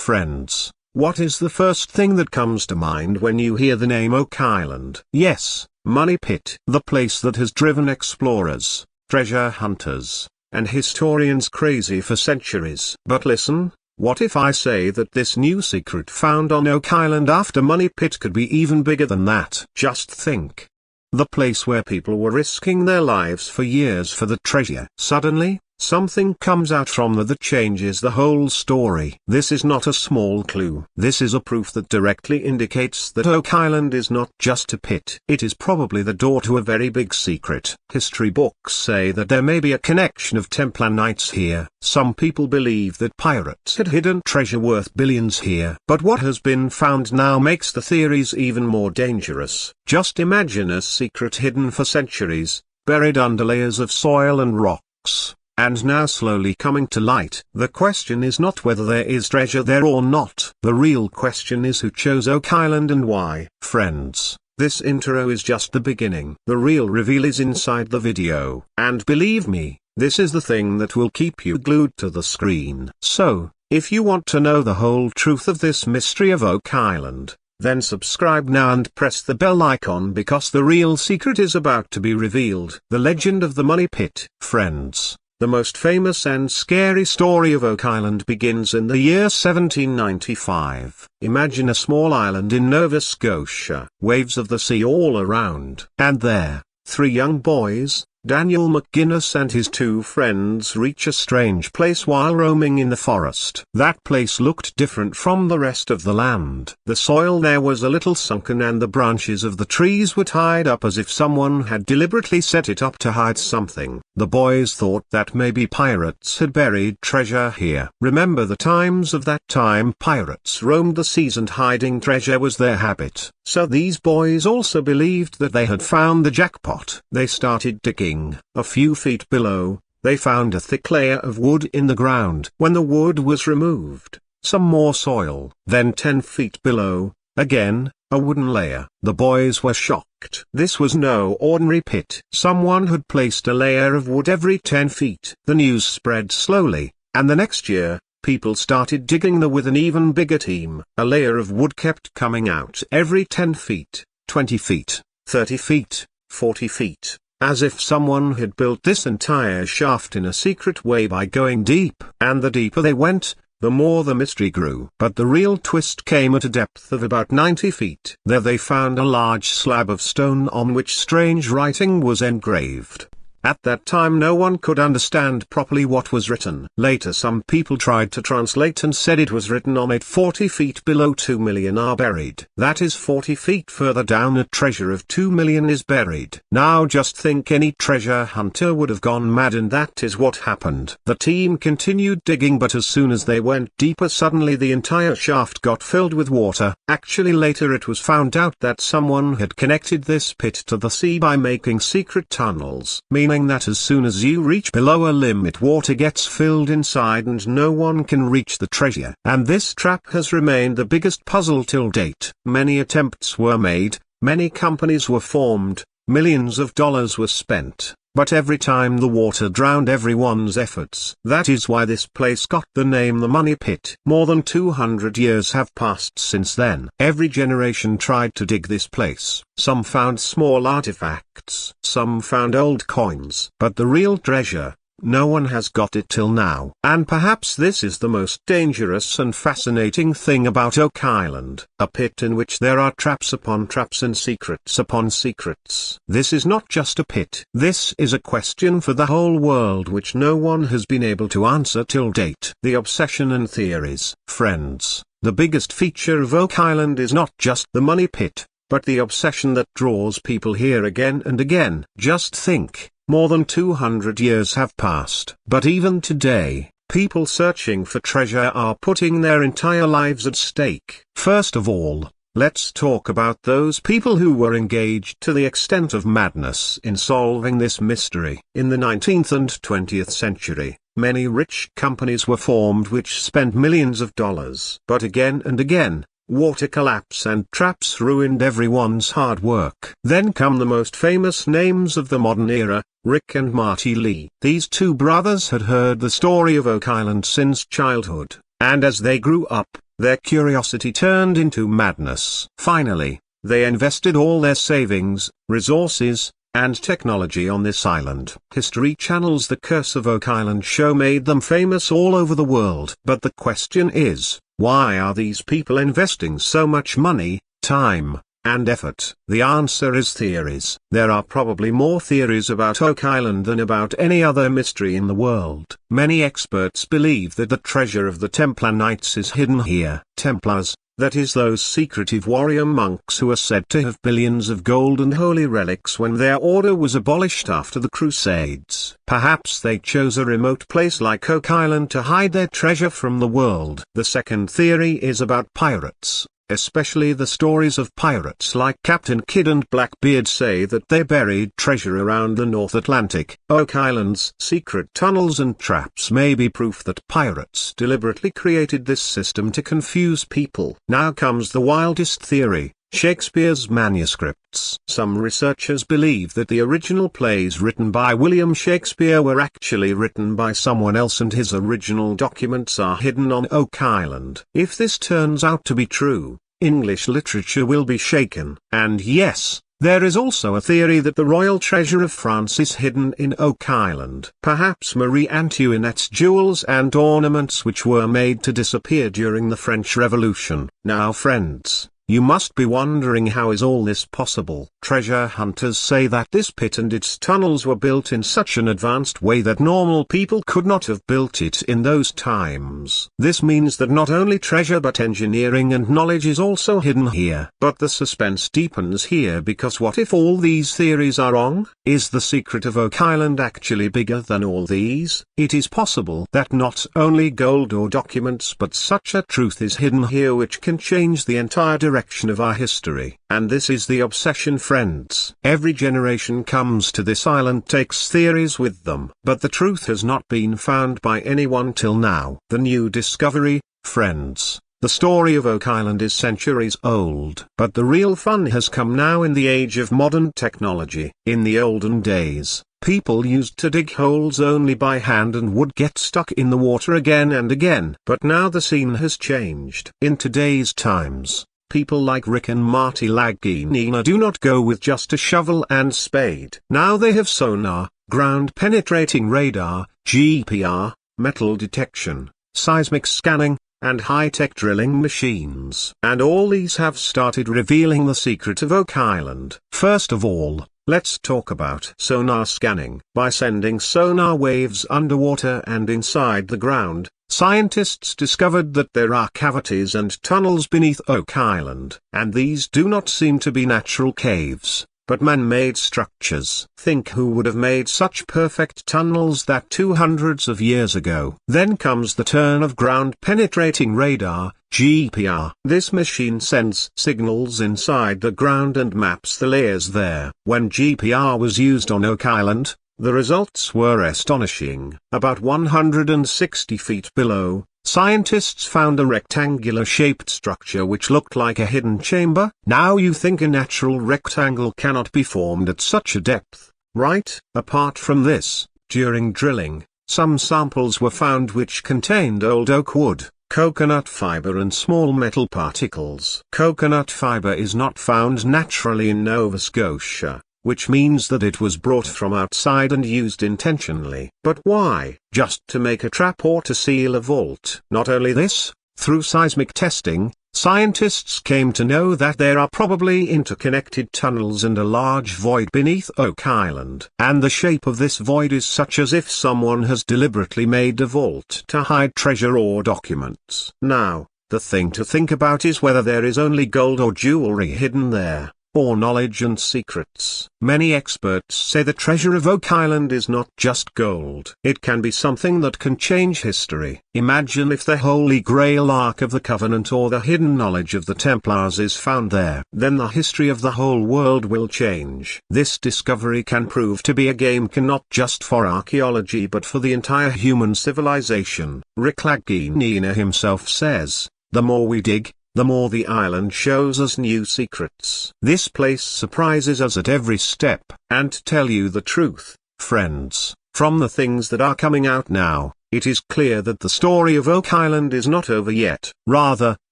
friends. What is the first thing that comes to mind when you hear the name Oak Island? Yes, Money Pit. The place that has driven explorers, treasure hunters, and historians crazy for centuries. But listen, what if I say that this new secret found on Oak Island after Money Pit could be even bigger than that? Just think. The place where people were risking their lives for years for the treasure. Suddenly, something comes out from that changes the whole story. This is not a small clue. This is a proof that directly indicates that Oak Island is not just a pit. It is probably the door to a very big secret. History books say that there may be a connection of Templar Knights here. Some people believe that pirates had hidden treasure worth billions here. But what has been found now makes the theories even more dangerous. Just imagine a secret hidden for centuries, buried under layers of soil and rocks, and now slowly coming to light. The question is not whether there is treasure there or not. The real question is who chose Oak Island and why. Friends, this intro is just the beginning. The real reveal is inside the video. And believe me, this is the thing that will keep you glued to the screen. So, if you want to know the whole truth of this mystery of Oak Island, then subscribe now and press the bell icon because the real secret is about to be revealed. The legend of the Money Pit. Friends, the most famous and scary story of Oak Island begins in the year 1795. Imagine a small island in Nova Scotia, waves of the sea all around. And there, three young boys, Daniel McGuinness and his two friends, reach a strange place while roaming in the forest. That place looked different from the rest of the land. The soil there was a little sunken and the branches of the trees were tied up as if someone had deliberately set it up to hide something. The boys thought that maybe pirates had buried treasure here. Remember the times of that time, pirates roamed the seas and hiding treasure was their habit. So these boys also believed that they had found the jackpot. They started digging. A few feet below, they found a thick layer of wood in the ground. When the wood was removed, some more soil. Then 10 feet below, again, a wooden layer. The boys were shocked. This was no ordinary pit. Someone had placed a layer of wood every 10 feet. The news spread slowly, and the next year, people started digging there with an even bigger team. A layer of wood kept coming out every 10 feet, 20 feet, 30 feet, 40 feet. As if someone had built this entire shaft in a secret way by going deep. And the deeper they went, the more the mystery grew. But the real twist came at a depth of about 90 feet. There they found a large slab of stone on which strange writing was engraved. At that time no one could understand properly what was written. Later some people tried to translate and said it was written on it 40 feet below 2 million are buried. That is 40 feet further down a treasure of 2 million is buried. Now just think any treasure hunter would have gone mad, and that is what happened. The team continued digging, but as soon as they went deeper suddenly the entire shaft got filled with water. Actually later it was found out that someone had connected this pit to the sea by making secret tunnels. Meaning that as soon as you reach below a limit water gets filled inside and no one can reach the treasure. And this trap has remained the biggest puzzle till date. Many attempts were made, many companies were formed, millions of dollars were spent, but every time the water drowned everyone's efforts. That is why this place got the name the Money Pit. More than 200 years have passed since then. Every generation tried to dig this place. Some found small artifacts, some found old coins. But the real treasure, no one has got it till now. And perhaps this is the most dangerous and fascinating thing about Oak Island. A pit in which there are traps upon traps and secrets upon secrets. This is not just a pit. This is a question for the whole world which no one has been able to answer till date. The obsession and theories. Friends, the biggest feature of Oak Island is not just the Money Pit, but the obsession that draws people here again and again. Just think. More than 200 years have passed. But even today, people searching for treasure are putting their entire lives at stake. First of all, let's talk about those people who were engaged to the extent of madness in solving this mystery. In the 19th and 20th century, many rich companies were formed which spent millions of dollars. But again and again, water collapse and traps ruined everyone's hard work. Then come the most famous names of the modern era, Rick and Marty Lee. These two brothers had heard the story of Oak Island since childhood, and as they grew up, their curiosity turned into madness. Finally, they invested all their savings, resources, and technology on this island. History Channel's The Curse of Oak Island show made them famous all over the world. But the question is, why are these people investing so much money, time, and effort? The answer is theories. There are probably more theories about Oak Island than about any other mystery in the world. Many experts believe that the treasure of the Templar Knights is hidden here. Templars, that is those secretive warrior monks who are said to have billions of gold and holy relics when their order was abolished after the Crusades. Perhaps they chose a remote place like Oak Island to hide their treasure from the world. The second theory is about pirates. Especially the stories of pirates like Captain Kidd and Blackbeard say that they buried treasure around the North Atlantic. Oak Island's secret tunnels and traps may be proof that pirates deliberately created this system to confuse people. Now comes the wildest theory: Shakespeare's manuscripts. Some researchers believe that the original plays written by William Shakespeare were actually written by someone else and his original documents are hidden on Oak Island. If this turns out to be true, English literature will be shaken. And yes, there is also a theory that the royal treasure of France is hidden in Oak Island. Perhaps Marie Antoinette's jewels and ornaments which were made to disappear during the French Revolution. Now friends, you must be wondering, how is all this possible? Treasure hunters say that this pit and its tunnels were built in such an advanced way that normal people could not have built it in those times. This means that not only treasure but engineering and knowledge is also hidden here. But the suspense deepens here, because what if all these theories are wrong? Is the secret of Oak Island actually bigger than all these? It is possible that not only gold or documents but such a truth is hidden here which can change the entire direction of our history. And this is the obsession, friends. Every generation comes to this island takes theories with them. But the truth has not been found by anyone till now. The new discovery, friends. The story of Oak Island is centuries old. But the real fun has come now in the age of modern technology. In the olden days, people used to dig holes only by hand and would get stuck in the water again and again. But now the scene has changed. In today's times, people like Rick and Marty Laginina do not go with just a shovel and spade. Now they have sonar, ground-penetrating radar, GPR, metal detection, seismic scanning, and high-tech drilling machines. And all these have started revealing the secret of Oak Island. First of all, let's talk about sonar scanning. By sending sonar waves underwater and inside the ground, scientists discovered that there are cavities and tunnels beneath Oak Island. And these do not seem to be natural caves, but man-made structures. Think who would have made such perfect tunnels that 200s of years ago. Then comes the turn of ground-penetrating radar, GPR. This machine sends signals inside the ground and maps the layers there. When GPR was used on Oak Island, the results were astonishing. About 160 feet below, scientists found a rectangular-shaped structure which looked like a hidden chamber. Now you think a natural rectangle cannot be formed at such a depth, right? Apart from this, during drilling, some samples were found which contained old oak wood, coconut fiber and small metal particles. Coconut fiber is not found naturally in Nova Scotia, which means that it was brought from outside and used intentionally. But why? Just to make a trap or to seal a vault? Not only this, through seismic testing, scientists came to know that there are probably interconnected tunnels and a large void beneath Oak Island. And the shape of this void is such as if someone has deliberately made a vault to hide treasure or documents. Now, the thing to think about is whether there is only gold or jewelry hidden there, or knowledge and secrets. Many experts say the treasure of Oak Island is not just gold. It can be something that can change history. Imagine if the Holy Grail Ark of the Covenant or the hidden knowledge of the Templars is found there. Then the history of the whole world will change. This discovery can prove to be a game not just for archaeology but for the entire human civilization. Rick Laginina himself says, "The more we dig, the more the island shows us new secrets." This place surprises us at every step. And to tell you the truth, friends, from the things that are coming out now, it is clear that the story of Oak Island is not over yet. Rather,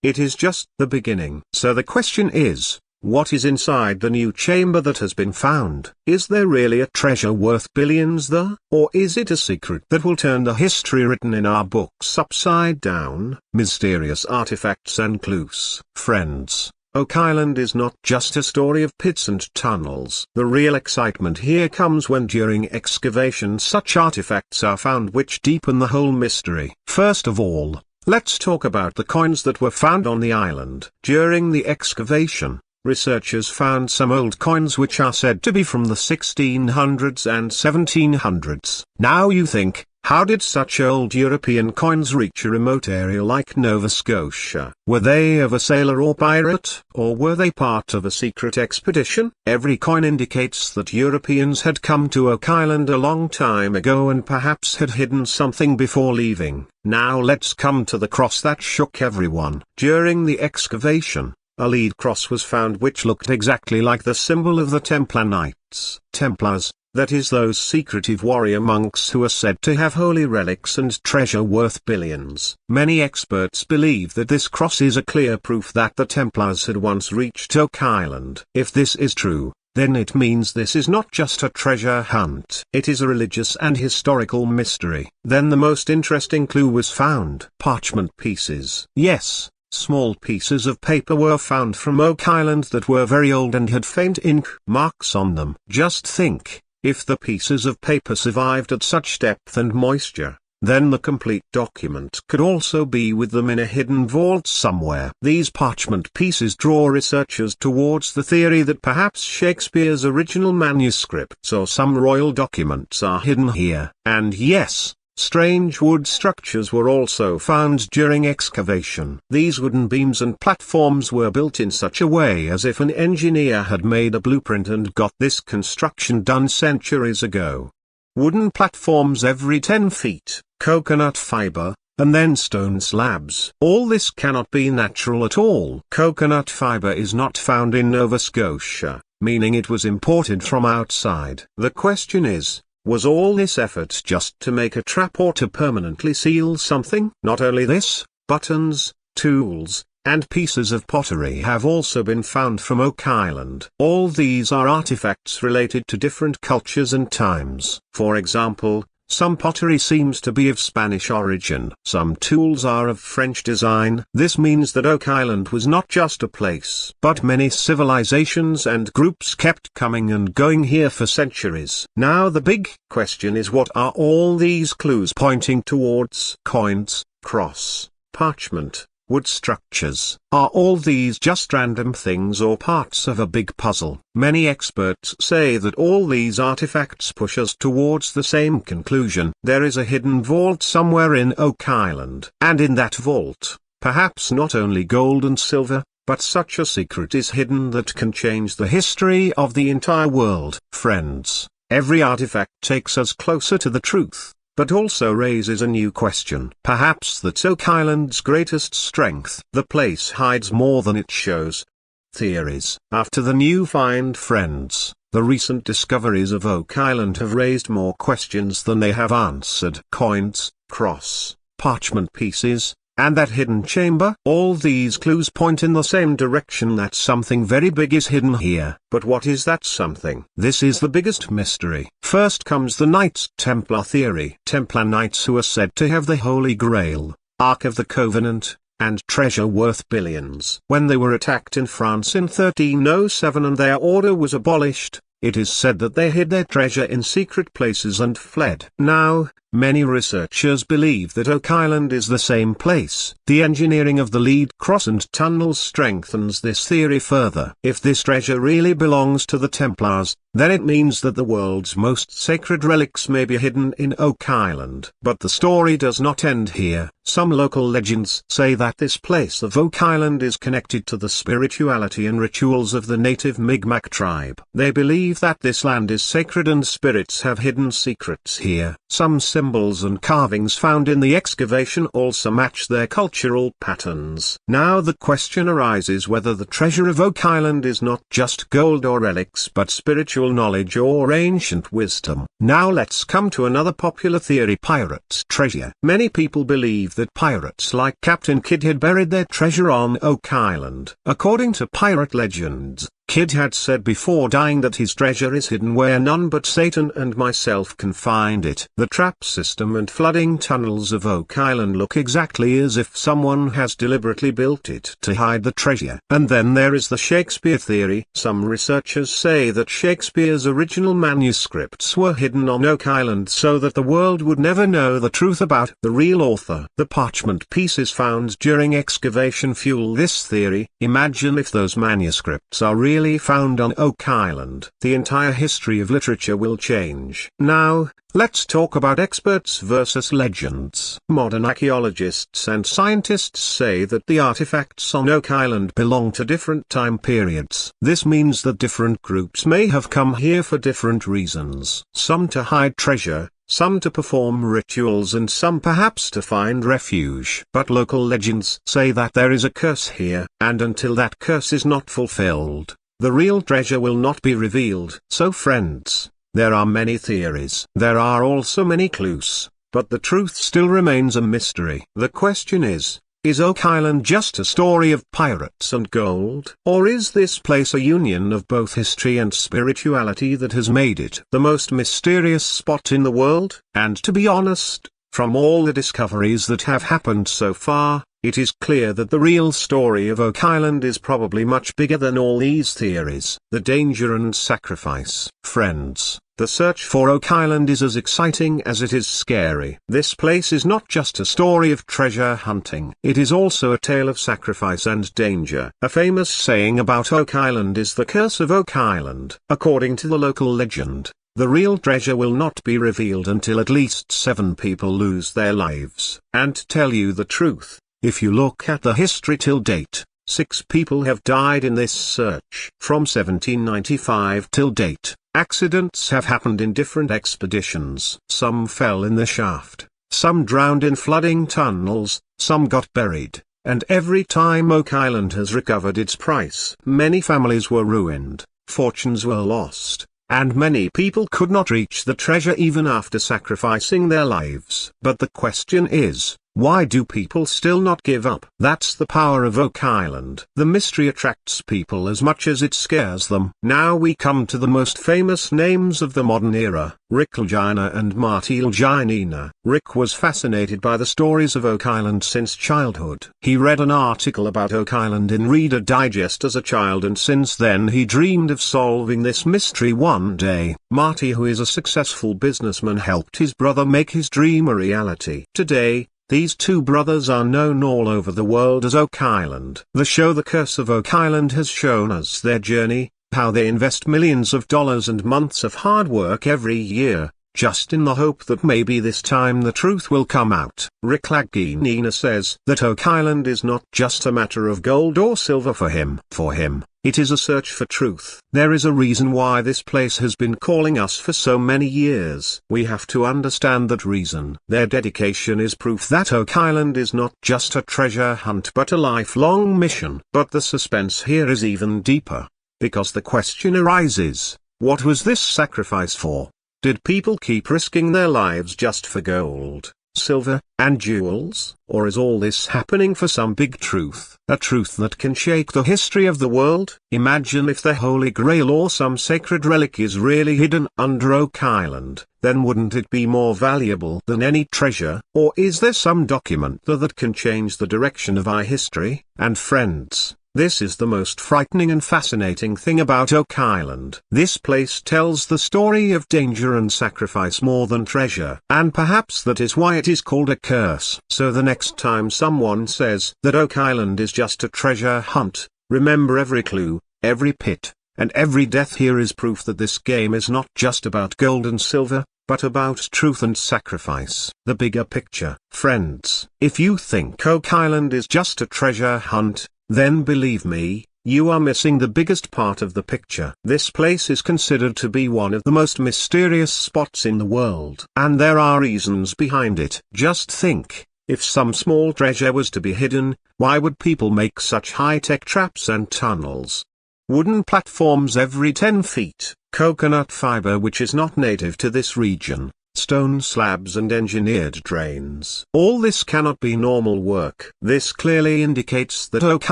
it is just the beginning. So the question is, what is inside the new chamber that has been found? Is there really a treasure worth billions there? Or is it a secret that will turn the history written in our books upside down? Mysterious artifacts and clues. Friends, Oak Island is not just a story of pits and tunnels. The real excitement here comes when during excavation such artifacts are found which deepen the whole mystery. First of all, let's talk about the coins that were found on the island. During the excavation, researchers found some old coins which are said to be from the 1600s and 1700s. Now you think, how did such old European coins reach a remote area like Nova Scotia? Were they of a sailor or pirate, or were they part of a secret expedition? Every coin indicates that Europeans had come to Oak Island a long time ago and perhaps had hidden something before leaving. Now let's come to the cross that shook everyone. During the excavation, a lead cross was found which looked exactly like the symbol of the Templar Knights. Templars, that is those secretive warrior monks who are said to have holy relics and treasure worth billions. Many experts believe that this cross is a clear proof that the Templars had once reached Oak Island. If this is true, then it means this is not just a treasure hunt. It is a religious and historical mystery. Then the most interesting clue was found. Parchment pieces. Yes. Small pieces of paper were found from Oak Island that were very old and had faint ink marks on them. Just think, if the pieces of paper survived at such depth and moisture, then the complete document could also be with them in a hidden vault somewhere. These parchment pieces draw researchers towards the theory that perhaps Shakespeare's original manuscripts or some royal documents are hidden here. And yes, strange wood structures were also found during excavation. These wooden beams and platforms were built in such a way as if an engineer had made a blueprint and got this construction done centuries ago. Wooden platforms every 10 feet, coconut fiber, and then stone slabs. All this cannot be natural at all. Coconut fiber is not found in Nova Scotia, meaning it was imported from outside. The question is, was all this effort just to make a trap or to permanently seal something? Not only this, buttons, tools, and pieces of pottery have also been found from Oak Island. All these are artifacts related to different cultures and times. For example, some pottery seems to be of Spanish origin. Some tools are of French design. This means that Oak Island was not just a place, but many civilizations and groups kept coming and going here for centuries. Now the big question is, what are all these clues pointing towards? Coins, cross, parchment, wood structures. Are all these just random things or parts of a big puzzle? Many experts say that all these artifacts push us towards the same conclusion. There is a hidden vault somewhere in Oak Island. And in that vault, perhaps not only gold and silver, but such a secret is hidden that can change the history of the entire world. Friends, every artifact takes us closer to the truth, but also raises a new question. Perhaps that's Oak Island's greatest strength. The place hides more than it shows. Theories. After the new find, friends, the recent discoveries of Oak Island have raised more questions than they have answered. Coins, cross, parchment pieces, and that hidden chamber. All these clues point in the same direction, that something very big is hidden here. But what is that something? This is the biggest mystery. First comes the Knights Templar theory. Templar Knights who are said to have the Holy Grail, Ark of the Covenant, and treasure worth billions. When they were attacked in France in 1307 and their order was abolished, it is said that they hid their treasure in secret places and fled. Now, many researchers believe that Oak Island is the same place. The engineering of the lead cross and tunnels strengthens this theory further. If this treasure really belongs to the Templars, then it means that the world's most sacred relics may be hidden in Oak Island. But the story does not end here. Some local legends say that this place of Oak Island is connected to the spirituality and rituals of the native Mi'kmaq tribe. They believe that this land is sacred and spirits have hidden secrets here. Some symbols and carvings found in the excavation also match their cultural patterns. Now the question arises whether the treasure of Oak Island is not just gold or relics but spiritual knowledge or ancient wisdom. Now let's come to another popular theory: pirate treasure. Many people believe that pirates like Captain Kidd had buried their treasure on Oak Island. According to pirate legends, Kidd had said before dying that his treasure is hidden where none but Satan and myself can find it. The trap system and flooding tunnels of Oak Island look exactly as if someone has deliberately built it to hide the treasure. And then there is the Shakespeare theory. Some researchers say that Shakespeare's original manuscripts were hidden on Oak Island so that the world would never know the truth about the real author. The parchment pieces found during excavation fuel this theory. Imagine if those manuscripts are really found on Oak Island. The entire history of literature will change. Now, let's talk about experts versus legends. Modern archaeologists and scientists say that the artifacts on Oak Island belong to different time periods. This means that different groups may have come here for different reasons. Some to hide treasure, some to perform rituals, and some perhaps to find refuge. But local legends say that there is a curse here, and until that curse is not fulfilled, the real treasure will not be revealed. So friends, there are many theories. There are also many clues, but the truth still remains a mystery. The question is Oak Island just a story of pirates and gold? Or is this place a union of both history and spirituality that has made it the most mysterious spot in the world? And to be honest, from all the discoveries that have happened so far, it is clear that the real story of Oak Island is probably much bigger than all these theories. The danger and sacrifice. Friends, the search for Oak Island is as exciting as it is scary. This place is not just a story of treasure hunting. It is also a tale of sacrifice and danger. A famous saying about Oak Island is the curse of Oak Island. According to the local legend, the real treasure will not be revealed until at least 7 people lose their lives. And to tell you the truth, if you look at the history till date, 6 people have died in this search. From 1795 till date, accidents have happened in different expeditions. Some fell in the shaft, some drowned in flooding tunnels, some got buried, and every time Oak Island has recovered its price, many families were ruined, fortunes were lost, and many people could not reach the treasure even after sacrificing their lives. But the question is, why do people still not give up? That's the power of Oak Island. The mystery attracts people as much as it scares them. Now we come to the most famous names of the modern era, Rick Lugina and Marty Lugina. Rick was fascinated by the stories of Oak Island since childhood. He read an article about Oak Island in Reader Digest as a child, and since then he dreamed of solving this mystery one day. Marty, who is a successful businessman, helped his brother make his dream a reality. Today, these two brothers are known all over the world as Oak Island. The show The Curse of Oak Island has shown us their journey, how they invest millions of dollars and months of hard work every year, just in the hope that maybe this time the truth will come out. Rick Lugina says that Oak Island is not just a matter of gold or silver for him. For him, it is a search for truth. There is a reason why this place has been calling us for so many years. We have to understand that reason. Their dedication is proof that Oak Island is not just a treasure hunt but a lifelong mission. But the suspense here is even deeper, because the question arises, what was this sacrifice for? Did people keep risking their lives just for gold, silver, and jewels? Or is all this happening for some big truth? A truth that can shake the history of the world? Imagine if the Holy Grail or some sacred relic is really hidden under Oak Island. Then wouldn't it be more valuable than any treasure? Or is there some document that can change the direction of our history? And friends, this is the most frightening and fascinating thing about Oak Island. This place tells the story of danger and sacrifice more than treasure. And perhaps that is why it is called a curse. So the next time someone says that Oak Island is just a treasure hunt, remember every clue, every pit, and every death here is proof that this game is not just about gold and silver, but about truth and sacrifice. The bigger picture. Friends, if you think Oak Island is just a treasure hunt, then believe me, you are missing the biggest part of the picture. This place is considered to be one of the most mysterious spots in the world. And there are reasons behind it. Just think, if some small treasure was to be hidden, why would people make such high-tech traps and tunnels? Wooden platforms every 10 feet, coconut fiber which is not native to this region, stone slabs and engineered drains. All this cannot be normal work. This clearly indicates that Oak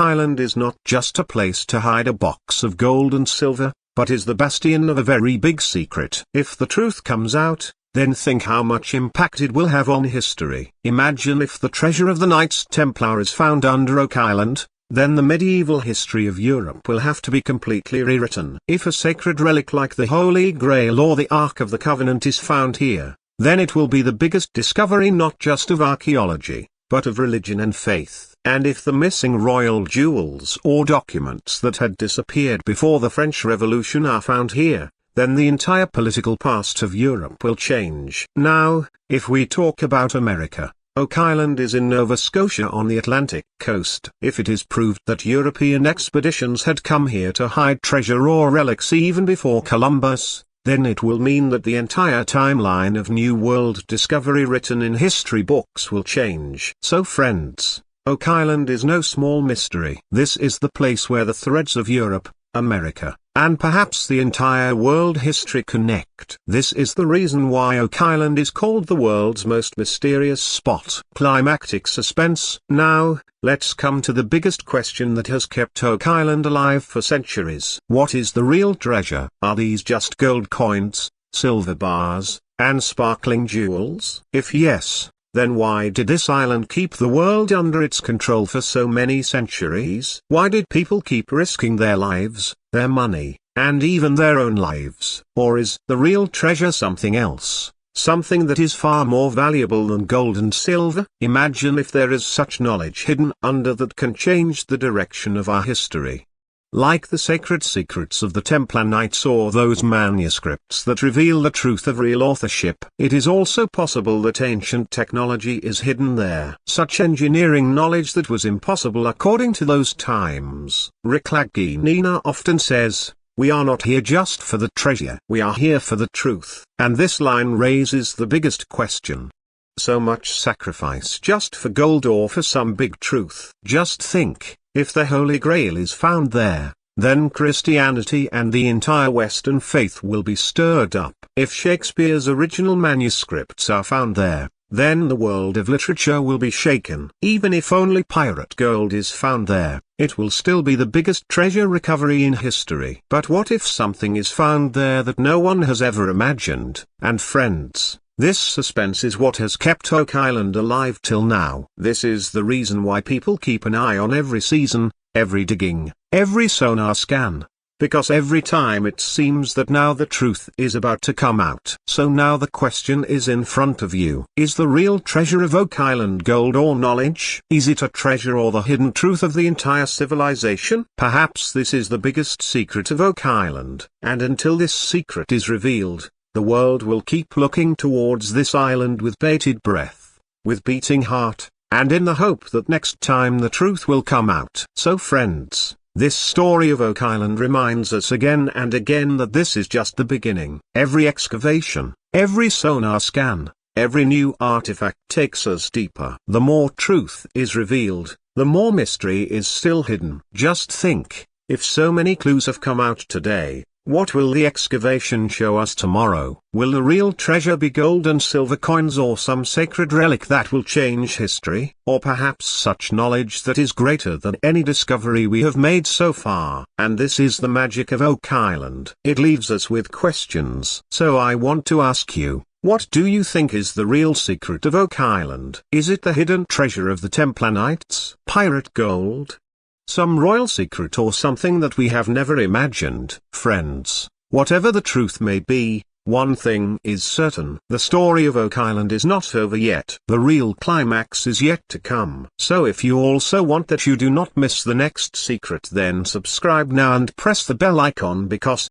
Island is not just a place to hide a box of gold and silver, but is the bastion of a very big secret. If the truth comes out, then think how much impact it will have on history. Imagine if the treasure of the Knights Templar is found under Oak Island, then the medieval history of Europe will have to be completely rewritten. If a sacred relic like the Holy Grail or the Ark of the Covenant is found here, then it will be the biggest discovery not just of archaeology, but of religion and faith. And if the missing royal jewels or documents that had disappeared before the French Revolution are found here, then the entire political past of Europe will change. Now, if we talk about America, Oak Island is in Nova Scotia on the Atlantic coast. If it is proved that European expeditions had come here to hide treasure or relics even before Columbus, then it will mean that the entire timeline of New World discovery written in history books will change. So friends, Oak Island is no small mystery. This is the place where the threads of Europe, America, and perhaps the entire world history connect. This is the reason why Oak Island is called the world's most mysterious spot. Climactic suspense. Now, let's come to the biggest question that has kept Oak Island alive for centuries. What is the real treasure? Are these just gold coins, silver bars, and sparkling jewels? If yes, then why did this island keep the world under its control for so many centuries? Why did people keep risking their lives, their money, and even their own lives? Or is the real treasure something else? Something that is far more valuable than gold and silver? Imagine if there is such knowledge hidden under that can change the direction of our history. Like the sacred secrets of the Templar Knights or those manuscripts that reveal the truth of real authorship. It is also possible that ancient technology is hidden there. Such engineering knowledge that was impossible according to those times. Rick Laginina often says, "We are not here just for the treasure. We are here for the truth." And this line raises the biggest question. So much sacrifice just for gold or for some big truth? Just think. If the Holy Grail is found there, then Christianity and the entire Western faith will be stirred up. If Shakespeare's original manuscripts are found there, then the world of literature will be shaken. Even if only pirate gold is found there, it will still be the biggest treasure recovery in history. But what if something is found there that no one has ever imagined? And friends, this suspense is what has kept Oak Island alive till now. This is the reason why people keep an eye on every season, every digging, every sonar scan. Because every time it seems that now the truth is about to come out. So now the question is in front of you. Is the real treasure of Oak Island gold or knowledge? Is it a treasure or the hidden truth of the entire civilization? Perhaps this is the biggest secret of Oak Island. And until this secret is revealed, the world will keep looking towards this island with bated breath, with beating heart, and in the hope that next time the truth will come out. So friends, this story of Oak Island reminds us again and again that this is just the beginning. Every excavation, every sonar scan, every new artifact takes us deeper. The more truth is revealed, the more mystery is still hidden. Just think, if so many clues have come out today, what will the excavation show us tomorrow? Will the real treasure be gold and silver coins or some sacred relic that will change history? Or perhaps such knowledge that is greater than any discovery we have made so far? And this is the magic of Oak Island. It leaves us with questions. So I want to ask you, what do you think is the real secret of Oak Island? Is it the hidden treasure of the Templar Knights? Pirate gold? Some royal secret or something that we have never imagined? Friends, whatever the truth may be, one thing is certain. The story of Oak Island is not over yet. The real climax is yet to come. So if you also want that you do not miss the next secret, then subscribe now and press the bell icon, because